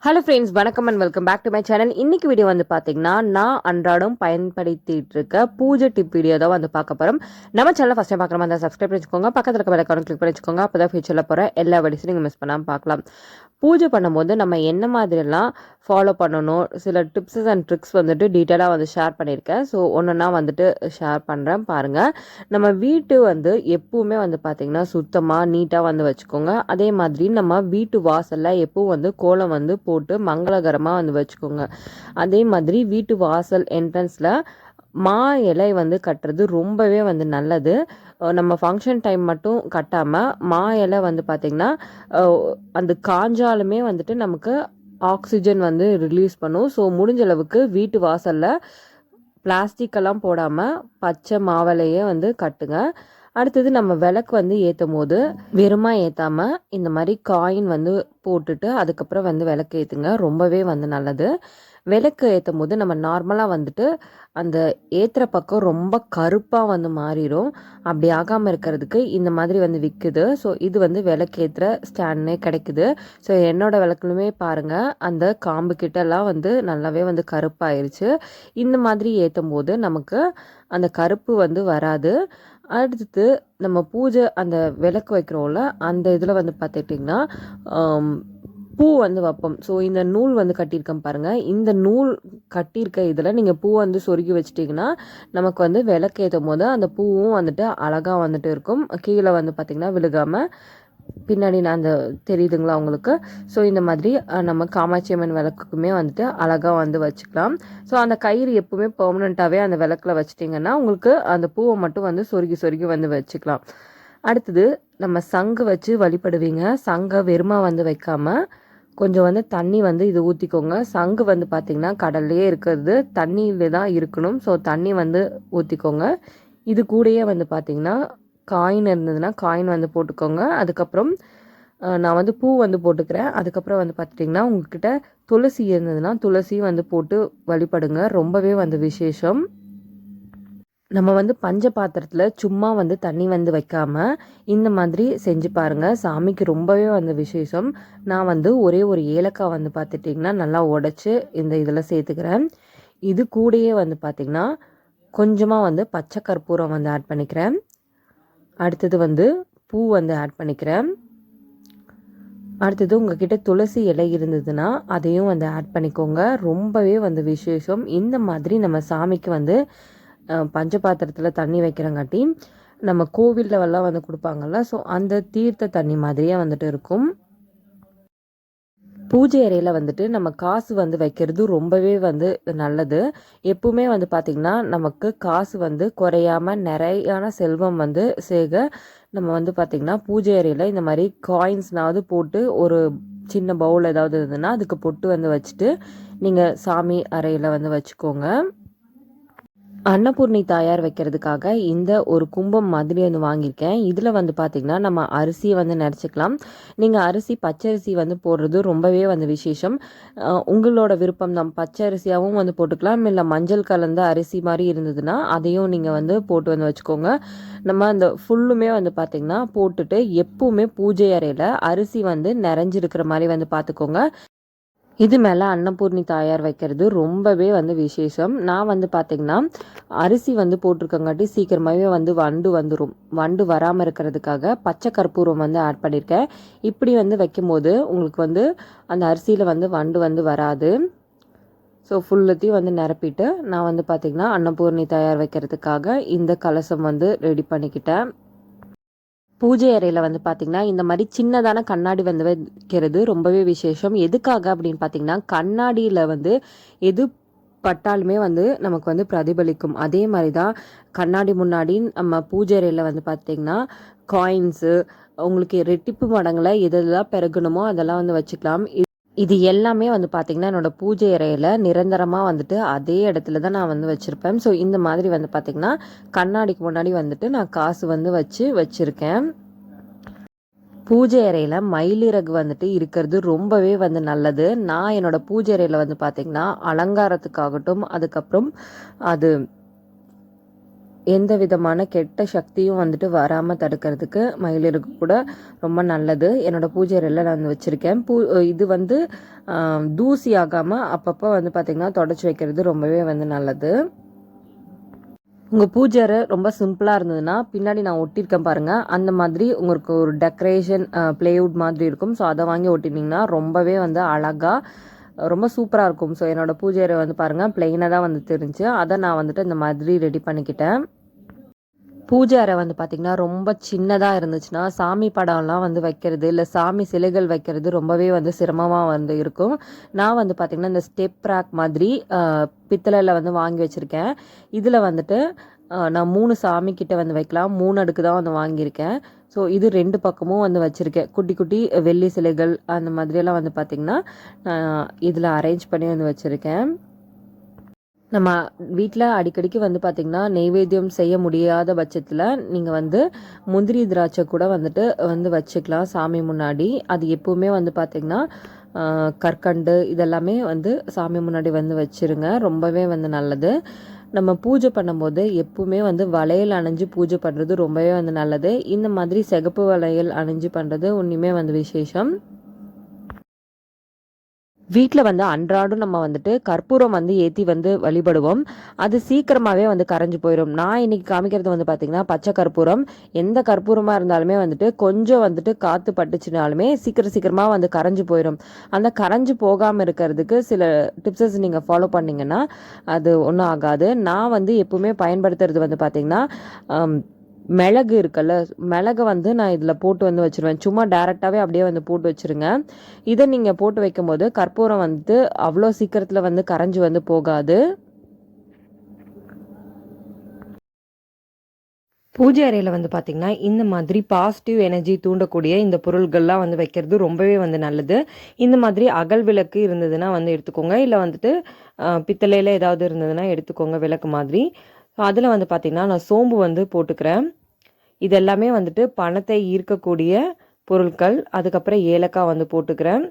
Hello friends, வணக்கம் and welcome back to my channel. இன்னைக்கு video வந்து பார்த்தீங்கன்னா, நான் அன்றாடம் பயன்படுத்திட்டு இருக்க பூஜை டிப் வீடியோ தான் வந்து பார்க்க போகிறோம். நம்ம சேனல் ஃபஸ்ட் டைம் பார்க்குற மாதிரி இருந்தால் சப்ஸ்கிரைப் பண்ணி வச்சுக்கோங்க. பக்கத்தில் இருக்க பெல் ஐகானை கிளிக் பண்ணி வச்சுக்கோங்க. அப்போ தான் ஃபியூச்சரில் போகிற எல்லா வீடியோஸும் நீங்கள் மிஸ் பண்ணாமல் பார்க்கலாம். பூஜை பண்ணும்போது நம்ம என்ன மாதிரியெல்லாம் ஃபாலோ பண்ணணும், சில டிப்ஸஸ் அண்ட் ட்ரிக்ஸ் வந்துட்டு டீட்டெயிலாக வந்து ஷேர் பண்ணியிருக்கேன். ஸோ ஒன்றுன்னா வந்துட்டு ஷேர் பண்ணுறேன் பாருங்கள். நம்ம வீட்டு வந்து எப்பவுமே வந்து பார்த்திங்கன்னா சுத்தமாக நீட்டாக வந்து வச்சுக்கோங்க. அதே மாதிரி நம்ம வீட்டு வாசலில் எப்பவும் வந்து கோலம் வந்து போட்டு மங்களகரமாக வந்து வச்சுக்கோங்க. அதே மாதிரி வீட்டு வாசல் என்ட்ரன்ஸில் மா இலை வந்து கட்டுறது ரொம்பவே வந்து நல்லது. நம்ம ஃபங்க்ஷன் டைம் மட்டும் கட்டாமல் மா இலை வந்து பார்த்திங்கன்னா அந்த காஞ்சாலுமே வந்துட்டு நமக்கு ஆக்சிஜன் வந்து ரிலீஸ் பண்ணும். ஸோ முடிஞ்ச அளவுக்கு வீட்டு வாசலில் பிளாஸ்டிக்கெல்லாம் போடாமல் பச்சை மாவிலையே வந்து கட்டுங்க. அடுத்தது நம்ம விளக்கு வந்து ஏற்றும் போது வெறுமா ஏற்றாமல் இந்த மாதிரி காயின் வந்து போட்டுட்டு அதுக்கப்புறம் வந்து விளக்கு ஏற்றுங்க. ரொம்பவே வந்து நல்லது. விளக்கு ஏற்றும் போது நம்ம நார்மலாக வந்துட்டு அந்த ஏற்றுற பக்கம் ரொம்ப கருப்பாக வந்து மாறிடும். அப்படி ஆகாமல் இருக்கிறதுக்கு இந்த மாதிரி வந்து விற்குது. ஸோ இது வந்து விளக்கு ஏற்றுற ஸ்டாண்டே கிடைக்குது. ஸோ என்னோடய விளக்குலுமே பாருங்கள், அந்த காம்பு கிட்டலாம் வந்து நல்லாவே வந்து கருப்பாயிருச்சு. இந்த மாதிரி ஏற்றும் போது நமக்கு அந்த கருப்பு வந்து வராது. அடுத்து நம்ம பூஜை அந்த விளக்கு வைக்கிறோம்ல, அந்த இதில் வந்து பார்த்துட்டிங்கன்னா பூ வந்து வைப்போம். ஸோ இந்த நூல் வந்து கட்டியிருக்கேன் பாருங்கள். இந்த நூல் கட்டியிருக்க இதில் நீங்கள் பூ வந்து சொருகி வச்சிட்டிங்கன்னா நமக்கு வந்து விளக்கு ஏற்றும் போது அந்த பூவும் வந்துட்டு அழகாக வந்துட்டு இருக்கும். கீழே வந்து பார்த்திங்கன்னா விழுகாமல் பின்னாடி நான் அந்த தெரியுதுங்களா உங்களுக்கு? ஸோ இந்த மாதிரி நம்ம காமாட்சி அம்மன் விளக்குக்குமே வந்துட்டு அழகாக வந்து வச்சுக்கலாம். ஸோ அந்த கயிறு எப்பவுமே பெர்மனண்ட்டாகவே அந்த விளக்கில் வச்சிட்டிங்கன்னா உங்களுக்கு அந்த பூவை மட்டும் வந்து சொருகி சொருகி வந்து வச்சுக்கலாம். அடுத்தது நம்ம சங்கு வச்சு வழிபடுவீங்க. சங்கை வெறுமா வந்து வைக்காமல் கொஞ்சம் வந்து தண்ணி வந்து இது ஊற்றிக்கோங்க. சங்கு வந்து பார்த்திங்கன்னா கடல்லையே இருக்கிறது தண்ணியிலே தான் இருக்கணும். ஸோ தண்ணி வந்து ஊற்றிக்கோங்க. இது கூடயே வந்து பார்த்திங்கன்னா காயின் இருந்ததுன்னா காயின் வந்து போட்டுக்கோங்க. அதுக்கப்புறம் நான் வந்து பூ வந்து போட்டுக்கிறேன். அதுக்கப்புறம் வந்து பார்த்துட்டிங்கன்னா உங்ககிட்ட துளசி இருந்ததுன்னா துளசியும் வந்து போட்டு வழிபடுங்க. ரொம்பவே வந்து விசேஷம். நம்ம வந்து பஞ்ச பாத்திரத்தில் சும்மா வந்து தண்ணி வந்து வைக்காமல் இந்த மாதிரி செஞ்சு பாருங்கள். சாமிக்கு ரொம்பவே வந்து விசேஷம். நான் வந்து ஒரே ஒரு ஏலக்காய் வந்து பார்த்துட்டிங்கன்னா நல்லா உடச்சி இந்த இதில் சேர்த்துக்கிறேன். இது கூடயே வந்து பார்த்திங்கன்னா கொஞ்சமாக வந்து பச்சை கற்பூரம் வந்து ஆட் பண்ணிக்கிறேன். அடுத்தது வந்து பூ வந்து ஆட் பண்ணிக்கிறேன். அடுத்தது உங்ககிட்ட துளசி இலை இருந்ததுன்னா அதையும் வந்து ஆட் பண்ணிக்கோங்க. ரொம்பவே வந்து விசேஷம். இந்த மாதிரி நம்ம சாமிக்கு வந்து பஞ்ச பாத்திரத்தில் தண்ணி வைக்கிறங்காட்டி நம்ம கோவில்லவெல்லாம் வந்து கொடுப்பாங்கல்ல, ஸோ அந்த தீர்த்த தண்ணி மாதிரியே வந்துட்டு இருக்கும். பூஜை அறையில் வந்துட்டு நம்ம காசு வந்து வைக்கிறது ரொம்பவே வந்து நல்லது. எப்பவுமே வந்து பார்த்திங்கன்னா நமக்கு காசு வந்து குறையாமல் நிறையான செல்வம் வந்து நம்ம வந்து பார்த்திங்கன்னா பூஜை அறையில் இந்த மாதிரி காயின்ஸ்னாவது போட்டு ஒரு சின்ன பவுல் ஏதாவது இருந்ததுன்னா அதுக்கு பொட்டு வந்து வச்சுட்டு நீங்கள் சாமி அறையில் வந்து வச்சுக்கோங்க. அன்னபூர்ணி தாயார் வைக்கிறதுக்காக இந்த ஒரு கும்பம் மாதிரி வந்து வாங்கியிருக்கேன். இதில் வந்து பார்த்திங்கன்னா நம்ம அரிசியை வந்து நினச்சிக்கலாம். நீங்கள் அரிசி பச்சரிசி வந்து போடுறது ரொம்பவே வந்து விசேஷம். உங்களோட விருப்பம் தான். பச்சை அரிசியாகவும் வந்து போட்டுக்கலாம். இல்லை மஞ்சள் கலந்த அரிசி மாதிரி இருந்ததுன்னா அதையும் நீங்கள் வந்து போட்டு வந்து வச்சுக்கோங்க. நம்ம அந்த ஃபுல்லுமே வந்து பார்த்திங்கன்னா போட்டுட்டு எப்பவுமே பூஜை அறையில் அரிசி வந்து நிறைஞ்சிருக்கிற மாதிரி வந்து பார்த்துக்கோங்க. இது மேலே அன்னபூர்ணி தாயார் வைக்கிறது ரொம்பவே வந்து விசேஷம். நான் வந்து பார்த்திங்கன்னா அரிசி வந்து போட்டிருக்கங்காட்டி சீக்கிரமாகவே வந்து வண்டு வந்துடும். வண்டு வராமல் இருக்கிறதுக்காக பச்சை கற்பூரம் வந்து ஆட் பண்ணியிருக்கேன். இப்படி வந்து வைக்கும்போது உங்களுக்கு வந்து அந்த அரிசியில் வந்து வண்டு வந்து வராது. ஸோ ஃபுல்லத்தையும் வந்து நிரப்பிட்டு நான் வந்து பார்த்திங்கன்னா அன்னபூர்ணி தயார் வைக்கிறதுக்காக இந்த கலசம் வந்து ரெடி பண்ணிக்கிட்டேன். பூஜை அறையில் வந்து பார்த்திங்கன்னா இந்த மாதிரி சின்னதான கண்ணாடி வந்து வைக்கிறது ரொம்பவே விசேஷம். எதுக்காக அப்படின்னு பார்த்திங்கன்னா கண்ணாடியில் வந்து எது பட்டாலுமே வந்து நமக்கு வந்து பிரதிபலிக்கும். அதே மாதிரி தான் கண்ணாடி முன்னாடி நம்ம பூஜை அறையில் வந்து பார்த்திங்கன்னா காயின்ஸு உங்களுக்கு ரெட்டிப்பு மடங்களை எதெல்லாம் பெருகணுமோ அதெல்லாம் வந்து வச்சுக்கலாம். இது எல்லாமே வந்து பார்த்திங்கன்னா என்னோடய பூஜை அறையில் நிரந்தரமாக வந்துட்டு அதே இடத்துல தான் நான் வந்து வச்சுருப்பேன். ஸோ இந்த மாதிரி வந்து பார்த்திங்கன்னா கண்ணாடிக்கு முன்னாடி வந்துட்டு நான் காசு வந்து வச்சுருக்கேன். பூஜை அறையில் மயிலிறகு வந்துட்டு இருக்கிறது ரொம்பவே வந்து நல்லது. நான் என்னோடய பூஜை அறையில் வந்து பார்த்திங்கன்னா அலங்காரத்துக்காகட்டும் அதுக்கப்புறம் அது எந்த விதமான கெட்ட சக்தியும் வந்துட்டு வராமல் தடுக்கிறதுக்கு மயிலிறகு கூட ரொம்ப நல்லது. என்னோடய பூஜை அறையில் நான் வந்து வச்சுருக்கேன். இது வந்து தூசி ஆகாமல் அப்பப்போ வந்து பார்த்திங்கன்னா தொடச்சி வைக்கிறது ரொம்பவே வந்து நல்லது. உங்கள் பூஜை அறை ரொம்ப சிம்பிளாக இருந்ததுன்னா பின்னாடி நான் ஒட்டியிருக்கேன் பாருங்கள், அந்த மாதிரி உங்களுக்கு ஒரு டெக்கரேஷன் ப்ளேவுட் மாதிரி இருக்கும். ஸோ அதை வாங்கி ஒட்டினீங்கன்னா ரொம்பவே வந்து அழகாக ரொம்ப சூப்பராக இருக்கும். ஸோ என்னோடய பூஜை அறை வந்து பாருங்கள் ப்ளெயினாக தான் வந்து தெரிஞ்சு, அதை நான் வந்துட்டு இந்த மாதிரி ரெடி பண்ணிக்கிட்டேன். பூஜை அறை வந்து பார்த்திங்கன்னா ரொம்ப சின்னதாக இருந்துச்சுன்னா சாமி படம்லாம் வந்து வைக்கிறது இல்லை சாமி சிலைகள் வைக்கிறது ரொம்பவே வந்து சிரமமாக வந்து இருக்கும். நான் வந்து பார்த்திங்கன்னா இந்த ஸ்டெப் ரேக் மாதிரி பித்தளையில் வந்து வாங்கி வச்சுருக்கேன். இதில் வந்துட்டு நான் 3 சாமி கிட்ட வந்து வைக்கலாம். 3 அடுக்கு தான் வந்து வாங்கியிருக்கேன். ஸோ இது 2 பக்கமும் வந்து வச்சுருக்கேன். குட்டி குட்டி வெள்ளி சிலைகள் அந்த மாதிரியெல்லாம் வந்து பார்த்திங்கன்னா இதில் அரேஞ்ச் பண்ணி வந்து வச்சுருக்கேன். நம்ம வீட்டில் அடிக்கடிக்கு வந்து பார்த்திங்கன்னா நெய்வேத்தியம் செய்ய முடியாத பட்சத்தில் நீங்கள் வந்து முந்திரி திராட்சை கூட வந்துட்டு வந்து வச்சுக்கலாம் சாமி முன்னாடி. அது எப்போவுமே வந்து பார்த்திங்கன்னா கற்கண்டு இதெல்லாமே வந்து சாமி முன்னாடி வந்து வச்சுருங்க. ரொம்பவே வந்து நல்லது. நம்ம பூஜை பண்ணும்போது எப்பவுமே வந்து வளையல் அணிஞ்சு பூஜை பண்ணுறது ரொம்பவே வந்து நல்லது. இந்த மாதிரி சிகப்பு வளையல் அணிஞ்சு பண்ணுறது ஒன்றுமே வந்து விசேஷம். வீட்டில் வந்து அன்றாடம் நம்ம வந்துட்டு கற்பூரம் வந்து ஏற்றி வந்து வழிபடுவோம். அது சீக்கிரமாகவே வந்து கரைஞ்சி போயிடும். நான் இன்னைக்கு காமிக்கிறது வந்து பார்த்திங்கன்னா பச்சை கற்பூரம். எந்த கற்பூரமாக இருந்தாலுமே வந்துட்டு கொஞ்சம் வந்துட்டு காற்று பட்டுச்சுனாலுமே சீக்கிரமாக வந்து கரைஞ்சி போயிடும். அந்த கரைஞ்சி போகாமல் இருக்கிறதுக்கு சில டிப்ஸஸ் நீங்கள் ஃபாலோ பண்ணிங்கன்னா அது ஒன்றும் ஆகாது. நான் வந்து எப்பவுமே பயன்படுத்துறது வந்து பார்த்திங்கன்னா மிளகு இருக்குல்ல, மிளகை வந்து நான் இதில் போட்டு வந்து வச்சுருவேன். சும்மா டேரெக்டாகவே அப்படியே வந்து போட்டு வச்சுருங்க. இதை நீங்கள் போட்டு வைக்கும்போது கற்பூரம் வந்து அவ்வளோ சீக்கிரத்தில் வந்து கரைஞ்சி வந்து போகாது. பூஜை அறையில் வந்து பார்த்திங்கன்னா இந்த மாதிரி பாசிட்டிவ் எனர்ஜி தூண்டக்கூடிய இந்த பொருள்கள்லாம் வந்து வைக்கிறது ரொம்பவே வந்து நல்லது. இந்த மாதிரி அகல் விளக்கு இருந்ததுன்னா வந்து எடுத்துக்கோங்க. இல்லை வந்துட்டு பித்தளையில் ஏதாவது இருந்ததுன்னா எடுத்துக்கோங்க விளக்கு மாதிரி. அதில் வந்து பார்த்திங்கன்னா நான் சோம்பு வந்து போட்டுக்கிறேன். இதெல்லாமே வந்துட்டு பணத்தை ஈர்க்கக்கூடிய பொருட்கள். அதுக்கப்புறம் ஏலக்காய் வந்து போட்டுக்கிறேன்.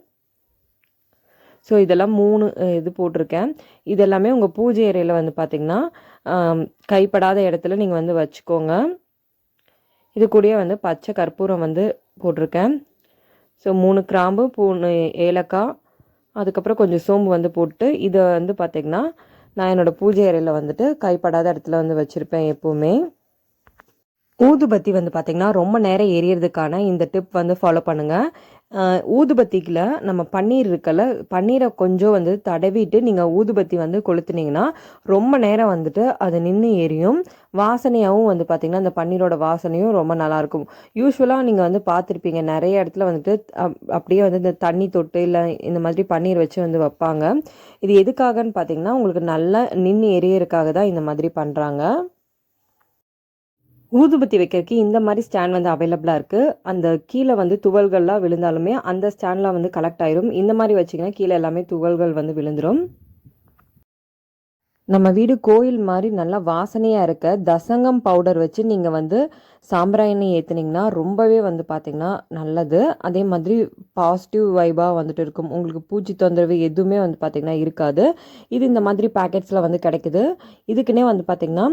ஸோ இதெல்லாம் 3 இது போட்டிருக்கேன். இதெல்லாமே உங்கள் பூஜை அறையில் வந்து பார்த்திங்கன்னா கைப்படாத இடத்துல நீங்கள் வந்து வச்சுக்கோங்க. இது கூடயே வந்து பச்சை கற்பூரம் வந்து போட்டிருக்கேன். ஸோ 3 கிராம்பு 3 ஏலக்காய் அதுக்கப்புறம் கொஞ்சம் சோம்பு வந்து போட்டு இதை வந்து பார்த்திங்கன்னா நான் என்னோடய பூஜை அறையில் வந்துட்டு கைப்படாத இடத்துல வந்து வச்சுருப்பேன் எப்போவுமே. ஊதுபத்தி வந்து பார்த்திங்கன்னா ரொம்ப நேரம் எரியறதுக்கான இந்த டிப் வந்து ஃபாலோ பண்ணுங்கள். ஊதுபத்திக்குள்ள நம்ம பன்னீர் இருக்கல, பன்னீரை கொஞ்சம் வந்து தடவிட்டு நீங்கள் ஊதுபத்தி வந்து கொளுத்துனீங்கன்னா ரொம்ப நேரம் வந்துட்டு அது நின்று எரியும். வாசனையாகவும் வந்து பார்த்திங்கன்னா அந்த பன்னீரோட வாசனையும் ரொம்ப நல்லாயிருக்கும். யூஸ்வலாக நீங்கள் வந்து பார்த்துருப்பீங்க நிறைய இடத்துல வந்துட்டு அப்படியே வந்து இந்த தண்ணி தொட்டு இல்லை இந்த மாதிரி பன்னீர் வச்சு வந்து வைப்பாங்க. இது எதுக்காகன்னு பார்த்திங்கன்னா உங்களுக்கு நல்லா நின்று எரியறதுக்காக தான் இந்த மாதிரி பண்ணுறாங்க. ஊதுபத்தி வைக்கிறதுக்கு இந்த மாதிரி ஸ்டாண்ட் வந்து அவைலபிளாக இருக்குது. அந்த கீழே வந்து துகள்கள்லாம் விழுந்தாலுமே அந்த ஸ்டாண்ட்லாம் வந்து கலெக்ட் ஆயிரும். இந்த மாதிரி வச்சிங்கன்னா கீழே எல்லாமே துகள்கள் வந்து விழுந்துடும். நம்ம வீடு கோயில் மாதிரி நல்லா வாசனையாக இருக்க தசங்கம் பவுடர் வச்சு நீங்கள் வந்து சாம்பிராணி ஏற்றுனீங்கன்னா ரொம்பவே வந்து பார்த்திங்கன்னா நல்லது. அதே மாதிரி பாசிட்டிவ் வைபாக வந்துட்டு இருக்கும். உங்களுக்கு பூச்சி தொந்தரவு எதுவுமே வந்து பார்த்திங்கன்னா இருக்காது. இது இந்த மாதிரி பேக்கெட்ஸில் வந்து கிடைக்குது. இதுக்குன்னே வந்து பார்த்திங்கன்னா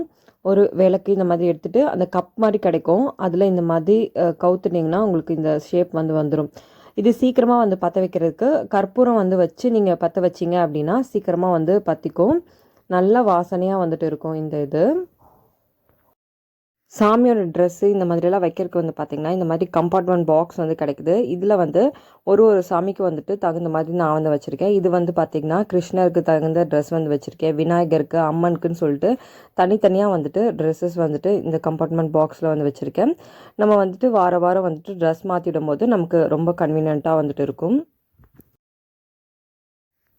ஒரு விளக்கு இந்த மாதிரி எடுத்துகிட்டு அந்த கப் மாதிரி கிடைக்கும். அதில் இந்த மாதிரி கவுத்துட்டிங்கன்னா உங்களுக்கு இந்த ஷேப் வந்து வந்துடும். இது சீக்கிரமாக வந்து பற்ற வைக்கிறதுக்கு கற்பூரம் வந்து வச்சு நீங்கள் பற்ற வச்சிங்க அப்படின்னா சீக்கிரமாக வந்து பற்றிக்கும். நல்ல வாசனையாக வந்துட்டு இருக்கும் இந்த இது. சாமியோட ட்ரெஸ்ஸு இந்த மாதிரிலாம் வைக்கிறதுக்கு வந்து பார்த்திங்கன்னா இந்த மாதிரி கம்பார்ட்மெண்ட் பாக்ஸ் வந்து கிடைக்குது. இதில் வந்து ஒரு சாமிக்கு வந்துட்டு தகுந்த மாதிரி நான் வந்து வச்சுருக்கேன். இது வந்து பார்த்திங்கன்னா கிருஷ்ணருக்கு தகுந்த ட்ரெஸ் வந்து வச்சுருக்கேன். விநாயகருக்கு அம்மனுக்குன்னு சொல்லிட்டு தனித்தனியாக வந்துட்டு ட்ரெஸ்ஸஸ் வந்துட்டு இந்த கம்பார்ட்மெண்ட் பாக்ஸில் வந்து வச்சுருக்கேன். நம்ம வந்துட்டு வாரம் வந்துட்டு ட்ரெஸ் மாற்றிடும் போது நமக்கு ரொம்ப கன்வீனியண்ட்டாக வந்துட்டு இருக்கும்.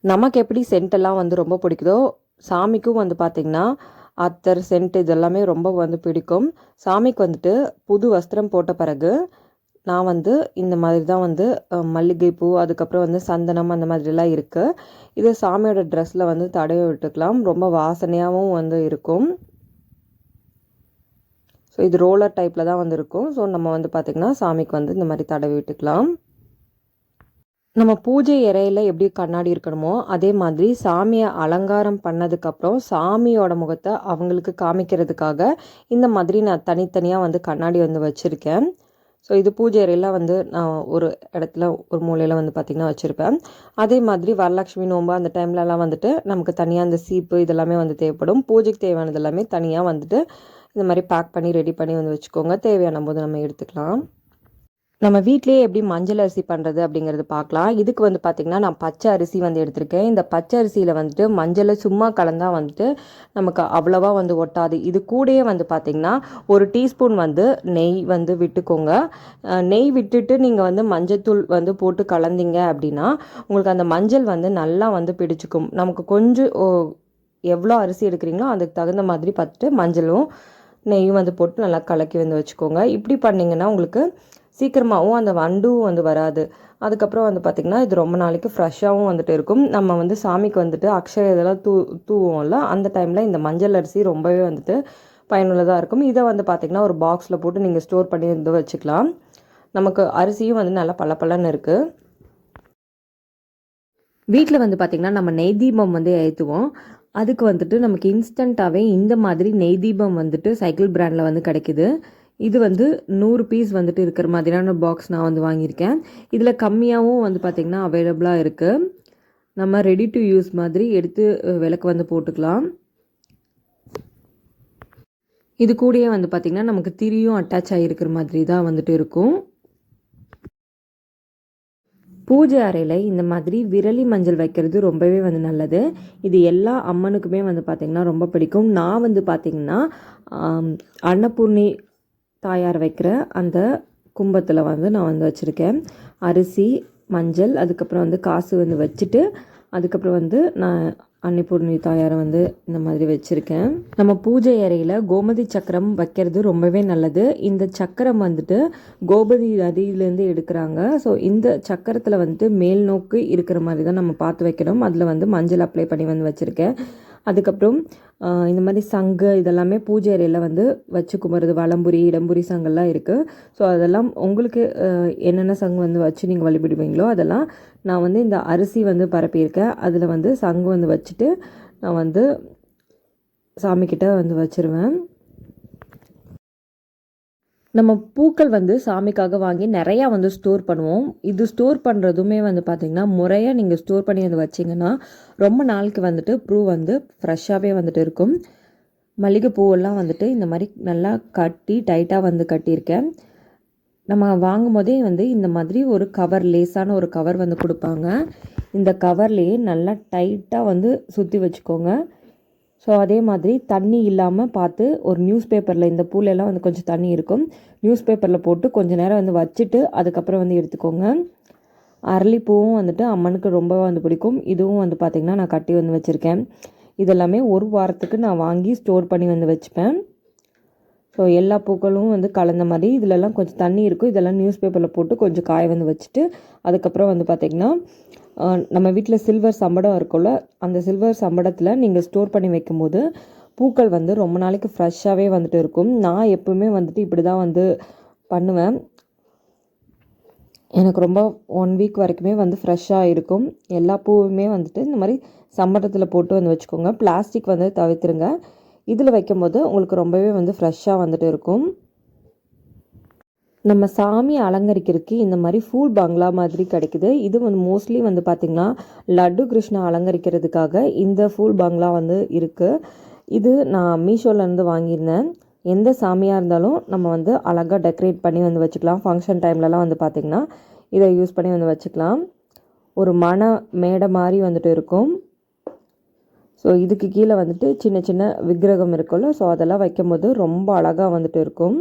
நமக்கு எப்படி சென்ட்டெல்லாம் வந்து ரொம்ப பிடிக்குதோ சாமிக்கும் வந்து பார்த்திங்கன்னா அத்தர் சென்ட் இதெல்லாமே ரொம்ப வந்து பிடிக்கும். சாமிக்கு வந்துட்டு புது வஸ்திரம் போட்ட பிறகு நான் வந்து இந்த மாதிரி தான் வந்து மல்லிகைப்பூ அதுக்கப்புறம் வந்து சந்தனம் அந்த மாதிரிலாம் இருக்குது. இது சாமியோட ட்ரெஸ்ஸில் வந்து தடவி விட்டுக்கலாம். ரொம்ப வாசனையாகவும் வந்து இருக்கும். ஸோ இது ரோலர் டைப்பில் தான் வந்து இருக்கும். ஸோ நம்ம வந்து பார்த்திங்கன்னா சாமிக்கு வந்து இந்த மாதிரி தடவி விட்டுக்கலாம். நம்ம பூஜை அறையில் எப்படி கண்ணாடி இருக்கணுமோ அதே மாதிரி சாமியை அலங்காரம் பண்ணதுக்கப்புறம் சாமியோட முகத்தை அவங்களுக்கு காமிக்கிறதுக்காக இந்த மாதிரி நான் தனித்தனியாக வந்து கண்ணாடி வந்து வச்சுருக்கேன். ஸோ இது பூஜை அறையில் வந்து நான் ஒரு இடத்துல ஒரு மூலையில் வந்து பார்த்திங்கன்னா வச்சுருப்பேன். அதே மாதிரி வரலட்சுமி நோம்பு அந்த டைம்லலாம் வந்துட்டு நமக்கு தனியாக அந்த சீப்பு இதெல்லாமே வந்து தேவைப்படும். பூஜைக்கு தேவையானது எல்லாமே தனியாக வந்துட்டு இந்த மாதிரி பேக் பண்ணி ரெடி பண்ணி வந்து வச்சுக்கோங்க. தேவையான போது நம்ம எடுத்துக்கலாம். நம்ம வீட்டிலேயே எப்படி மஞ்சள் அரிசி பண்ணுறது அப்படிங்கிறது பார்க்கலாம். இதுக்கு வந்து பார்த்திங்கன்னா நான் பச்சை அரிசி வந்து எடுத்திருக்கேன். இந்த பச்சை அரிசியில் வந்துட்டு மஞ்சளை சும்மா கலந்தால் வந்துட்டு நமக்கு அவ்வளோவா வந்து ஒட்டாது. இது கூடயே வந்து பார்த்திங்கன்னா ஒரு டீஸ்பூன் வந்து நெய் வந்து விட்டுக்கோங்க. நெய் விட்டுட்டு நீங்கள் வந்து மஞ்சத்தூள் வந்து போட்டு கலந்தீங்க அப்படின்னா உங்களுக்கு அந்த மஞ்சள் வந்து நல்லா வந்து பிடிச்சிக்கும். நமக்கு கொஞ்சம் எவ்வளோ அரிசி எடுக்கிறீங்களோ அதுக்கு தகுந்த மாதிரி பார்த்துட்டு மஞ்சளும் நெய்யும் வந்து போட்டு நல்லா கலக்கி வந்து வச்சுக்கோங்க. இப்படி பண்ணிங்கன்னா உங்களுக்கு சீக்கிரமாகவும் அந்த வண்டும் வந்து வராது. அதுக்கப்புறம் வந்து பார்த்திங்கன்னா இது ரொம்ப நாளைக்கு ஃப்ரெஷ்ஷாகவும் வந்துட்டு இருக்கும். நம்ம வந்து சாமிக்கு வந்துட்டு அக்ஷய இதெல்லாம் தூவோம்ல அந்த டைமில் இந்த மஞ்சள் அரிசி ரொம்பவே வந்துட்டு பயனுள்ளதாக இருக்கும். இதை வந்து பார்த்திங்கன்னா ஒரு பாக்ஸில் போட்டு நீங்கள் ஸ்டோர் பண்ணி வந்து வச்சுக்கலாம். நமக்கு அரிசியும் வந்து நல்லா பளபளன்னு இருக்குது. வீட்டில் வந்து பார்த்திங்கன்னா நம்ம நெய் தீபம் வந்து ஏற்றுவோம். அதுக்கு வந்துட்டு நமக்கு இன்ஸ்டண்ட்டாகவே இந்த மாதிரி நெய் தீபம் வந்துட்டு சைக்கிள் பிராண்டில் வந்து கிடைக்குது. இது வந்து 100 பீஸ் வந்துட்டு இருக்கிற மாதிரியான பாக்ஸ் நான் வந்து வாங்கியிருக்கேன். இதில் கம்மியாகவும் வந்து பார்த்திங்கன்னா அவைலபிளாக இருக்குது. நம்ம ரெடி டு யூஸ் மாதிரி எடுத்து விளக்கு வந்து போட்டுக்கலாம். இது கூடயே வந்து பார்த்திங்கன்னா நமக்கு திரியும் அட்டாச் ஆகிருக்கிற மாதிரி தான் வந்துட்டு இருக்கும். பூஜை அறையில் இந்த மாதிரி விரலி மஞ்சள் வைக்கிறது ரொம்பவே வந்து நல்லது. இது எல்லா அம்மனுக்குமே வந்து பார்த்திங்கன்னா ரொம்ப பிடிக்கும். நான் வந்து பார்த்திங்கன்னா அன்னபூர்ணி தாயார் வைக்கிற அந்த கும்பத்தில் வந்து நான் வந்து வச்சுருக்கேன். அரிசி மஞ்சள் அதுக்கப்புறம் வந்து காசு வந்து வச்சுட்டு அதுக்கப்புறம் வந்து நான் அன்னபூர்ணி தாயாரை வந்து இந்த மாதிரி வச்சுருக்கேன். நம்ம பூஜை அறையில் கோமதி சக்கரம் வைக்கிறது ரொம்பவே நல்லது. இந்த சக்கரம் வந்துட்டு கோமதி நதியிலேருந்து எடுக்கிறாங்க. ஸோ இந்த சக்கரத்தில் வந்துட்டு மேல் நோக்கு இருக்கிற மாதிரி தான் நம்ம பார்த்து வைக்கணும். அதில் வந்து மஞ்சள் அப்ளை பண்ணி வந்து வச்சுருக்கேன். அதுக்கப்புறம் இந்த மாதிரி சங்கு இதெல்லாமே பூஜை அறையில் வந்து வச்சு கும்பிட்றது வலம்புரி இடம்புரி சங்கெல்லாம் இருக்குது. ஸோ அதெல்லாம் உங்களுக்கு என்னென்ன சங்கு வந்து வச்சு நீங்கள் வழிபடுவீங்களோ அதெல்லாம் நான் வந்து இந்த அரிசி வந்து பரப்பியிருக்கேன். அதில் வந்து சங்கு வந்து வச்சுட்டு நான் வந்து சாமிக்கிட்ட வந்து வச்சுருவேன். நம்ம பூக்கள் வந்து சாமிக்காக வாங்கி நிறையா வந்து ஸ்டோர் பண்ணுவோம். இது ஸ்டோர் பண்ணுறதுமே வந்து பார்த்திங்கன்னா முறையாக நீங்கள் ஸ்டோர் பண்ணி வந்து வச்சிங்கன்னா ரொம்ப நாளுக்கு வந்துட்டு பூ வந்து ஃப்ரெஷ்ஷாகவே வந்துட்டு இருக்கும். மல்லிகை பூவெல்லாம் வந்துட்டு இந்த மாதிரி நல்லா கட்டி டைட்டாக வந்து கட்டியிருக்கேன். நம்ம வாங்கும் போதே வந்து இந்த மாதிரி ஒரு கவர் லேசான ஒரு கவர் வந்து கொடுப்பாங்க. இந்த கவர்லேயே நல்லா டைட்டாக வந்து சுற்றி வச்சுக்கோங்க. ஸோ அதே மாதிரி தண்ணி இல்லாமல் பார்த்து ஒரு நியூஸ் பேப்பரில் இந்த பூலெல்லாம் வந்து கொஞ்சம் தண்ணி இருக்கும். நியூஸ் பேப்பரில் போட்டு கொஞ்சம் நேரம் வந்து வச்சுட்டு அதுக்கப்புறம் வந்து எடுத்துக்கோங்க. அரளிப்பூவும் வந்துட்டு அம்மனுக்கு ரொம்ப வந்து பிடிக்கும். இதுவும் வந்து பார்த்திங்கன்னா நான் கட்டி வந்து வச்சுருக்கேன். இதெல்லாமே ஒரு வாரத்துக்கு நான் வாங்கி ஸ்டோர் பண்ணி வந்து வச்சுப்பேன். ஸோ எல்லா பூக்களும் வந்து கலந்த மாதிரி இதிலெல்லாம் கொஞ்சம் தண்ணி இருக்கும். இதெல்லாம் நியூஸ் பேப்பரில் போட்டு கொஞ்சம் காய வந்து வச்சுட்டு அதுக்கப்புறம் வந்து பார்த்திங்கன்னா நம்ம வீட்டில் சில்வர் சம்படம் இருக்கும்ல அந்த சில்வர் சம்படத்தில் நீங்கள் ஸ்டோர் பண்ணி வைக்கும்போது பூக்கள் வந்து ரொம்ப நாளைக்கு ஃப்ரெஷ்ஷாகவே வந்துட்டு இருக்கும். நான் எப்போவுமே வந்துட்டு இப்படி தான் வந்து பண்ணுவேன். எனக்கு ரொம்ப 1 வீக் வரைக்குமே வந்து ஃப்ரெஷ்ஷாக இருக்கும். எல்லா பூவுமே வந்துட்டு இந்த மாதிரி சம்படத்தில் போட்டு வந்து வச்சுக்கோங்க. பிளாஸ்டிக் வந்து தவிர்த்துருங்க. இதில் வைக்கும்போது உங்களுக்கு ரொம்பவே வந்து ஃப்ரெஷ்ஷாக வந்துட்டு இருக்கும். நம்ம சாமி அலங்கரிக்கிறதுக்கு இந்த மாதிரி ஃபூல் பங்களா மாதிரி கிடைக்குது. இது வந்து மோஸ்ட்லி வந்து பார்த்திங்கன்னா லட்டு கிருஷ்ணா அலங்கரிக்கிறதுக்காக இந்த ஃபூல் பங்களா வந்து இருக்குது. இது நான் மீஷோலேருந்து வாங்கியிருந்தேன். எந்த சாமியாக இருந்தாலும் நம்ம வந்து அழகாக டெக்கரேட் பண்ணி வந்து வச்சுக்கலாம். ஃபங்க்ஷன் டைம்லலாம் வந்து பார்த்திங்கன்னா இதை யூஸ் பண்ணி வந்து வச்சுக்கலாம். ஒரு மேடை மாதிரி வந்துட்டு இருக்கும். ஸோ இதுக்கு கீழே வந்துட்டு சின்ன சின்ன விக்கிரகம் இருக்குல்ல ஸோ அதெல்லாம் வைக்கும்போது ரொம்ப அழகாக வந்துட்டு இருக்கும்.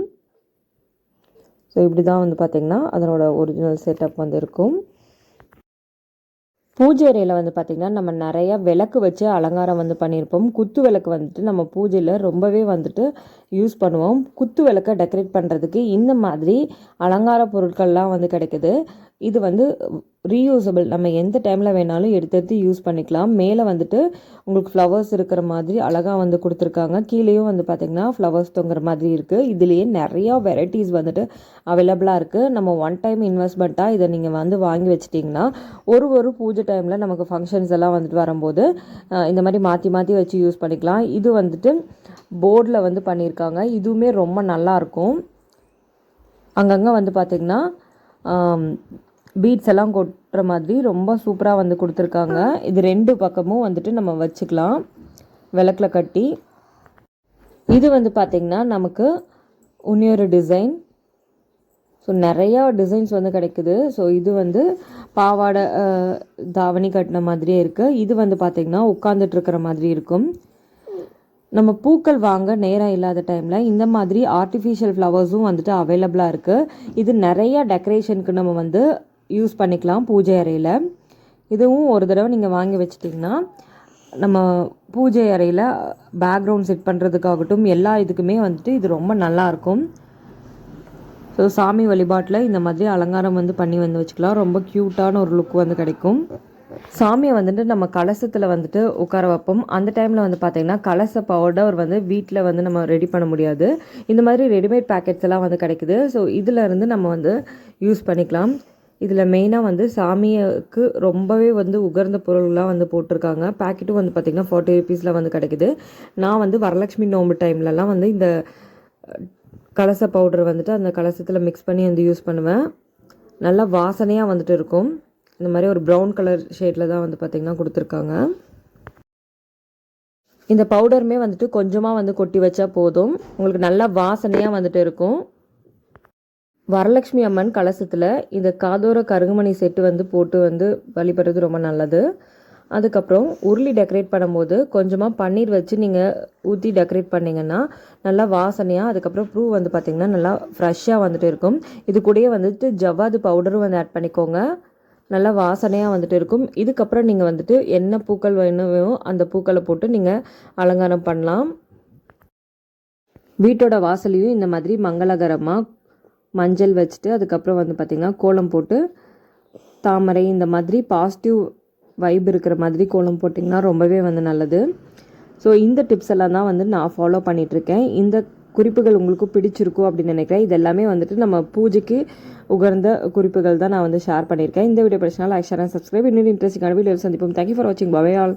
ஸோ இப்படி தான் வந்து பார்த்திங்கன்னா அதனோட ஒரிஜினல் செட்டப் வந்து இருக்கும். பூஜை அறையில் வந்து பார்த்திங்கன்னா நம்ம நிறையா விளக்கு வச்சு அலங்காரம் வந்து பண்ணியிருப்போம். குத்து விளக்கு வந்துட்டு நம்ம பூஜையில் ரொம்பவே வந்துட்டு யூஸ் பண்ணுவோம். குத்து விளக்கை டெக்கரேட் பண்ணுறதுக்கு இந்த மாதிரி அலங்கார பொருட்கள்லாம் வந்து கிடைக்குது. இது வந்து ரீயூசபிள், நம்ம எந்த டைமில் வேணாலும் எடுத்து யூஸ் பண்ணிக்கலாம். மேலே வந்துட்டு உங்களுக்கு ஃப்ளவர்ஸ் இருக்கிற மாதிரி அழகாக வந்து கொடுத்துருக்காங்க. கீழேயும் வந்து பார்த்திங்கன்னா ஃப்ளவர்ஸ் தொங்குற மாதிரி இருக்குது. இதுலேயே நிறையா வெரைட்டிஸ் வந்துட்டு அவைலபிளாக இருக்குது. நம்ம ஒன் டைம் இன்வெஸ்ட்மெண்ட்டாக இதை நீங்கள் வந்து வாங்கி வச்சிட்டிங்கன்னா ஒரு பூஜை டைமில் நமக்கு ஃபங்க்ஷன்ஸ் எல்லாம் வந்துட்டு வரும்போது இந்த மாதிரி மாற்றி மாற்றி வச்சு யூஸ் பண்ணிக்கலாம். இது வந்துட்டு போர்டில் வந்து பண்ணியிருக்காங்க. இதுவுமே ரொம்ப நல்லாயிருக்கும். அங்கங்கே வந்து பார்த்திங்கன்னா பீட்ஸ் எல்லாம் கொட்டுற மாதிரி ரொம்ப சூப்பராக வந்து கொடுத்துருக்காங்க. இது 2 பக்கமும் வந்துட்டு நம்ம வச்சுக்கலாம் விளக்கில் கட்டி. இது வந்து பார்த்திங்கன்னா நமக்கு இன்னொரு டிசைன். ஸோ நிறையா டிசைன்ஸ் வந்து கிடைக்குது. ஸோ இது வந்து பாவாடை தாவணி கட்டின மாதிரியே இருக்குது. இது வந்து பார்த்திங்கன்னா உட்காந்துட்டு இருக்கிற மாதிரி இருக்கும். நம்ம பூக்கள் வாங்க நேரம் இல்லாத டைமில் இந்த மாதிரி ஆர்டிஃபிஷியல் ஃப்ளவர்ஸும் வந்துட்டு அவைலபிளாக இருக்குது. இது நிறைய டெக்கரேஷனுக்கு நம்ம வந்து யூஸ் பண்ணிக்கலாம் பூஜை அறையில். இதுவும் ஒரு தடவை நீங்கள் வாங்கி வச்சிட்டிங்கன்னா நம்ம பூஜை அறையில் பேக்ரவுண்ட் செட் பண்ணுறதுக்காகட்டும் எல்லா இதுக்குமே வந்துட்டு இது ரொம்ப நல்லாயிருக்கும். ஸோ சாமி வழிபாட்டில் இந்த மாதிரி அலங்காரம் வந்து பண்ணி வந்து வச்சுக்கலாம். ரொம்ப க்யூட்டான ஒரு லுக் வந்து கிடைக்கும். சாமியை வந்துட்டு நம்ம கலசத்தில் வந்துட்டு உட்கார வைப்போம். அந்த டைமில் வந்து பார்த்திங்கன்னா கலச பவுடர் வந்து வீட்டில் வந்து நம்ம ரெடி பண்ண முடியாது. இந்த மாதிரி ரெடிமேட் பேக்கெட்ஸ் எல்லாம் வந்து கிடைக்குது. ஸோ இதிலேருந்து நம்ம வந்து யூஸ் பண்ணிக்கலாம். இதில் மெயினாக வந்து சாமிக்கு ரொம்பவே வந்து உகர்ந்த பொருள்லாம் வந்து போட்டிருக்காங்க. பேக்கெட்டும் வந்து பார்த்திங்கன்னா 40 rupeesல வந்து கிடைக்குது. நான் வந்து வரலட்சுமி நோம்பு டைம்லலாம் வந்து இந்த கலச பவுடர் வந்துட்டு அந்த கலசத்தில் மிக்ஸ் பண்ணி வந்து யூஸ் பண்ணுவேன். நல்லா வாசனையாக வந்துட்டு இருக்கும். இந்த மாதிரி ஒரு ப்ரௌன் கலர் ஷேடில் தான் வந்து பார்த்திங்கன்னா கொடுத்துருக்காங்க. இந்த பவுடருமே வந்துட்டு கொஞ்சமாக வந்து கொட்டி வச்சா போதும், உங்களுக்கு நல்லா வாசனையாக வந்துட்டு இருக்கும். வரலட்சுமி அம்மன் கலசத்தில் இந்த காதோர கருகுமணி செட்டு வந்து போட்டு வந்து வழிபடுறது ரொம்ப நல்லது. அதுக்கப்புறம் உருளி டெக்கரேட் பண்ணும்போது கொஞ்சமாக பன்னீர் வச்சு நீங்கள் ஊற்றி டெக்கரேட் பண்ணிங்கன்னா நல்லா வாசனையாக, அதுக்கப்புறம் பூ வந்து பார்த்திங்கன்னா நல்லா ஃப்ரெஷ்ஷாக வந்துட்டு இருக்கும். இது கூடயே வந்துட்டு ஜவ்வாது பவுடரும் வந்து ஆட் பண்ணிக்கோங்க. நல்லா வாசனையாக வந்துட்டு இருக்கும். இதுக்கப்புறம் நீங்கள் வந்துட்டு என்ன பூக்கள் வேணுமோ அந்த பூக்களை போட்டு நீங்கள் அலங்காரம் பண்ணலாம். வீட்டோட வாசலையும் இந்த மாதிரி மங்களகரமாக மஞ்சள் வச்சுட்டு அதுக்கப்புறம் வந்து பார்த்திங்கன்னா கோலம் போட்டு தாமரை இந்த மாதிரி பாசிட்டிவ் வைப் இருக்கிற மாதிரி கோலம் போட்டிங்கன்னா ரொம்பவே வந்து நல்லது. ஸோ இந்த டிப்ஸ் எல்லாம் தான் வந்து நான் ஃபாலோ பண்ணிகிட்ருக்கேன். இந்த குறிப்புகள் உங்களுக்கு பிடிச்சிருக்கும் அப்படின்னு நினைக்கிறேன். இது எல்லாமே வந்துட்டு நம்ம பூஜைக்கு உகர்ந்த குறிப்புகள் தான் நான் வந்து ஷேர் பண்ணியிருக்கேன். இந்த வீடியோ பிடிச்சனால லைக், ஷேர் அண்ட் சப்ஸ்கிரைப். இன்னொரு இன்ட்ரெஸ்டிங்கான வீடியோ சந்திப்போம். தேங்க்யூ ஃபார் வாட்சிங். Bye all.